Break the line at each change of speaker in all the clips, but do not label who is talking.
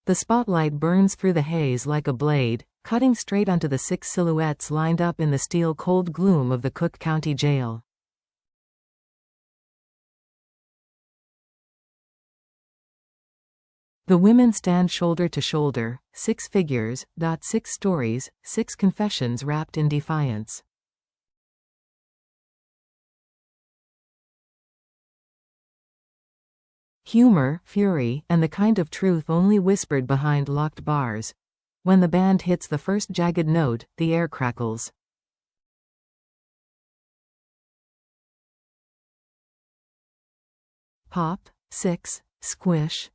The spotlight burns through the haze like a blade, cutting straight onto the 6 silhouettes lined up in the steel-cold gloom of the Cook County Jail. The women stand shoulder to shoulder, 6 figures, 6 stories, 6 confessions wrapped in defiance. Humor, fury, and the kind of truth only whispered behind locked bars. When the band hits the first jagged note, the air crackles. Pop, 6, squish,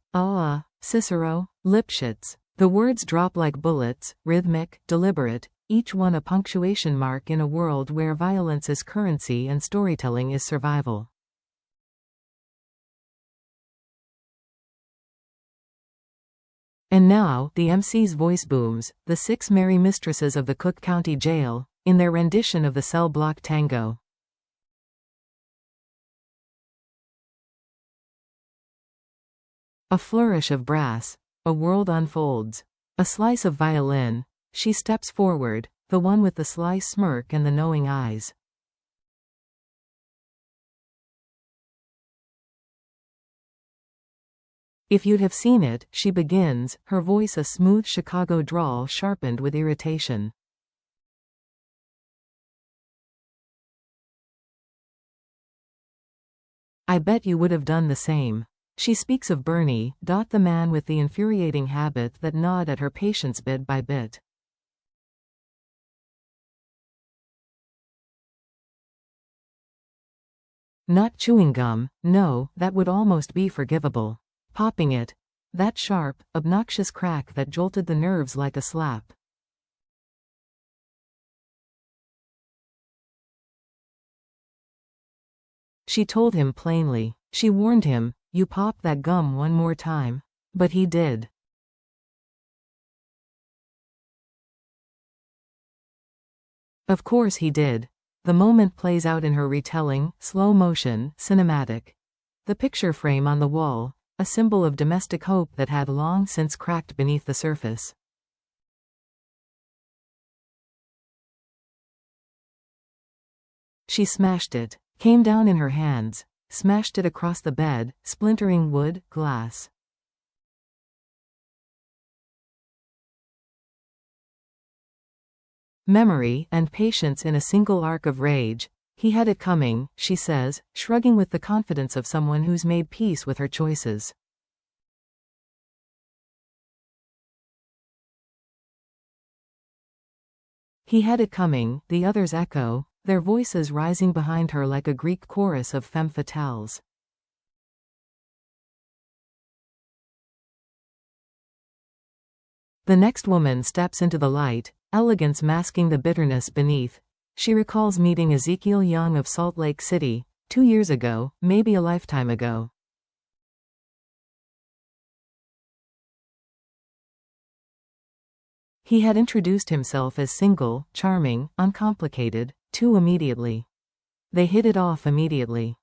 Cicero, Lipschitz. The words drop like bullets, rhythmic, deliberate, each one a punctuation mark in a world where violence is currency and storytelling is survival. And now, the MC's voice booms, the 6 merry mistresses of the Cook County Jail, in their rendition of the Cell Block Tango. A flourish of brass. A world unfolds. A slice of violin. She steps forward, the one with the sly smirk and the knowing eyes. If you'd have seen it, she begins, her voice a smooth Chicago drawl sharpened with irritation. I bet you would have done the same. She speaks of Bernie, the man with the infuriating habit that gnawed at her patience bit by bit. Not chewing gum, no, that would almost be forgivable. Popping it. That sharp, obnoxious crack that jolted the nerves like a slap. She told him plainly. She warned him, you pop that gum one more time. But he did. Of course he did. The moment plays out in her retelling, slow motion, cinematic. The picture frame on the wall, a symbol of domestic hope that had long since cracked beneath the surface. She smashed it, came down in her hands, smashed it across the bed, splintering wood, glass. Memory and patience in a single arc of rage. He had it coming, she says, shrugging with the confidence of someone who's made peace with her choices. He had it coming, the others echo, their voices rising behind her like a Greek chorus of femme fatales. The next woman steps into the light, elegance masking the bitterness beneath. She recalls meeting Ezekiel Young of Salt Lake City, 2 years ago, maybe a lifetime ago. He had introduced himself as single, charming, uncomplicated, too immediately. They hit it off immediately.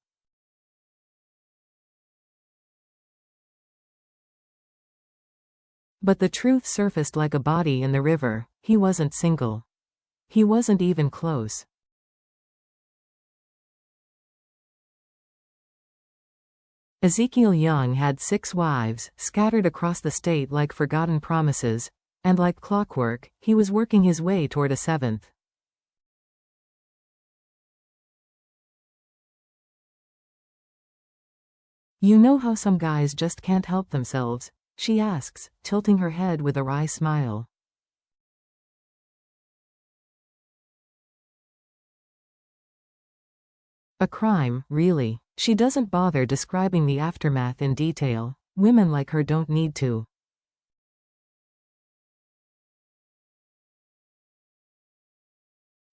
But the truth surfaced like a body in the river. He wasn't single. He wasn't even close. Ezekiel Young had 6 wives, scattered across the state like forgotten promises, and like clockwork, he was working his way toward a 7th. You know how some guys just can't help themselves? She asks, tilting her head with a wry smile. A crime, really. She doesn't bother describing the aftermath in detail. Women like her don't need to.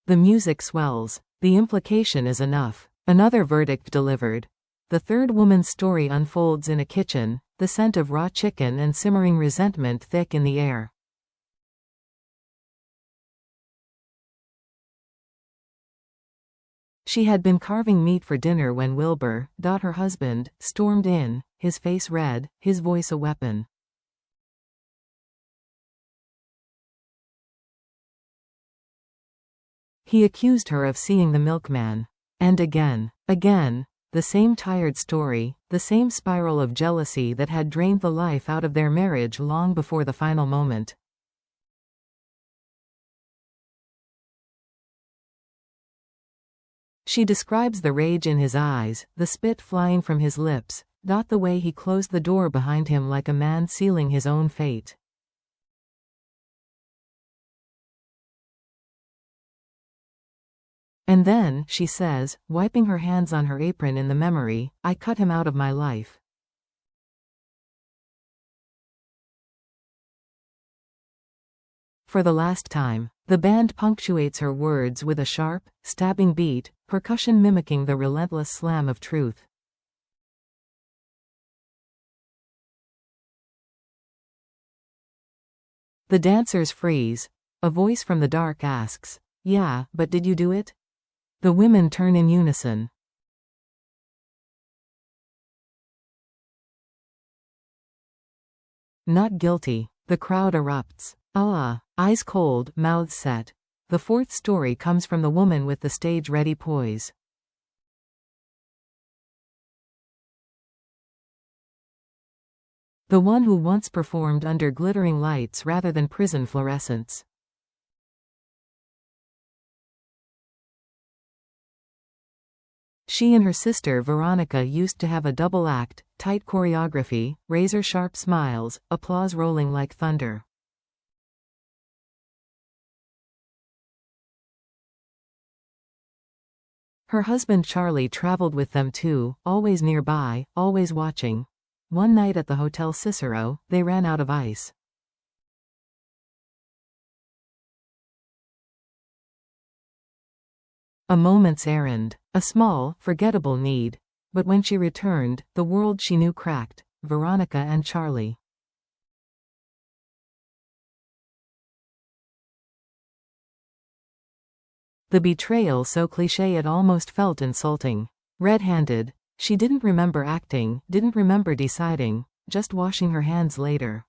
The music swells. The implication is enough. Another verdict delivered. The third woman's story unfolds in a kitchen, the scent of raw chicken and simmering resentment thick in the air. She had been carving meat for dinner when Wilbur, her husband, stormed in, his face red, his voice a weapon. He accused her of seeing the milkman. And again. Again. The same tired story, the same spiral of jealousy that had drained the life out of their marriage long before the final moment. She describes the rage in his eyes, the spit flying from his lips, the way he closed the door behind him like a man sealing his own fate. And then, she says, wiping her hands on her apron in the memory, I cut him out of my life. For the last time. The band punctuates her words with a sharp, stabbing beat, percussion mimicking the relentless slam of truth. The dancers freeze. A voice from the dark asks, "Yeah, but did you do it?" The women turn in unison. Not guilty. The crowd erupts. Eyes cold, mouths set. The fourth story comes from the woman with the stage-ready poise. The one who once performed under glittering lights rather than prison fluorescents. She and her sister Veronica used to have a double act, tight choreography, razor-sharp smiles, applause rolling like thunder. Her husband Charlie traveled with them too, always nearby, always watching. One night at the Hotel Cicero, they ran out of ice. A moment's errand. A small, forgettable need. But when she returned, the world she knew cracked. Veronica and Charlie. The betrayal so cliché it almost felt insulting. Red-handed. She didn't remember acting, didn't remember deciding, just washing her hands later.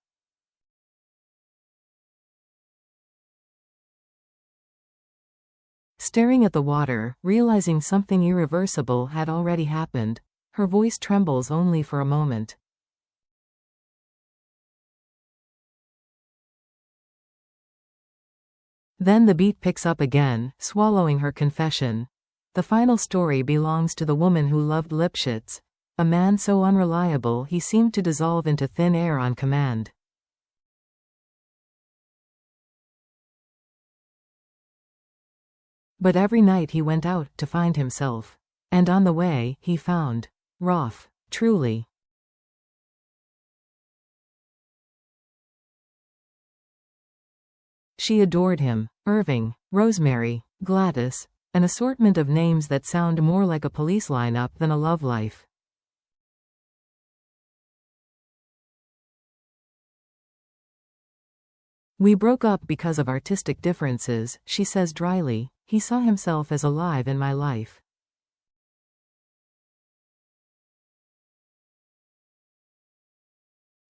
Staring at the water, realizing something irreversible had already happened, her voice trembles only for a moment. Then the beat picks up again, swallowing her confession. The final story belongs to the woman who loved Lipschitz, a man so unreliable he seemed to dissolve into thin air on command. But every night he went out to find himself. And on the way, he found Rolf, truly. She adored him. Irving, Rosemary, Gladys, an assortment of names that sound more like a police lineup than a love life. We broke up because of artistic differences, she says dryly. He saw himself as alive in my life.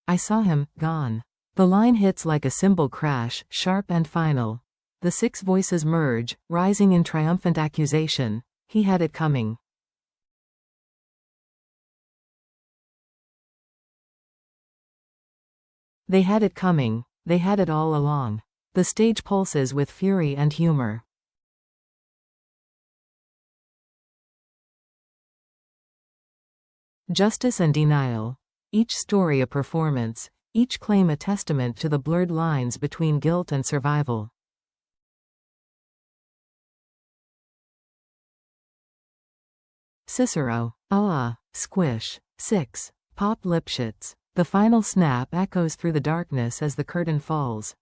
I saw him, gone. The line hits like a cymbal crash, sharp and final. The six voices merge, rising in triumphant accusation. He had it coming. They had it coming. They had it all along. The stage pulses with fury and humor. Justice and denial. Each story a performance, each claim a testament to the blurred lines between guilt and survival. Cicero. Squish. 6. Pop Lipschitz. The final snap echoes through the darkness as the curtain falls.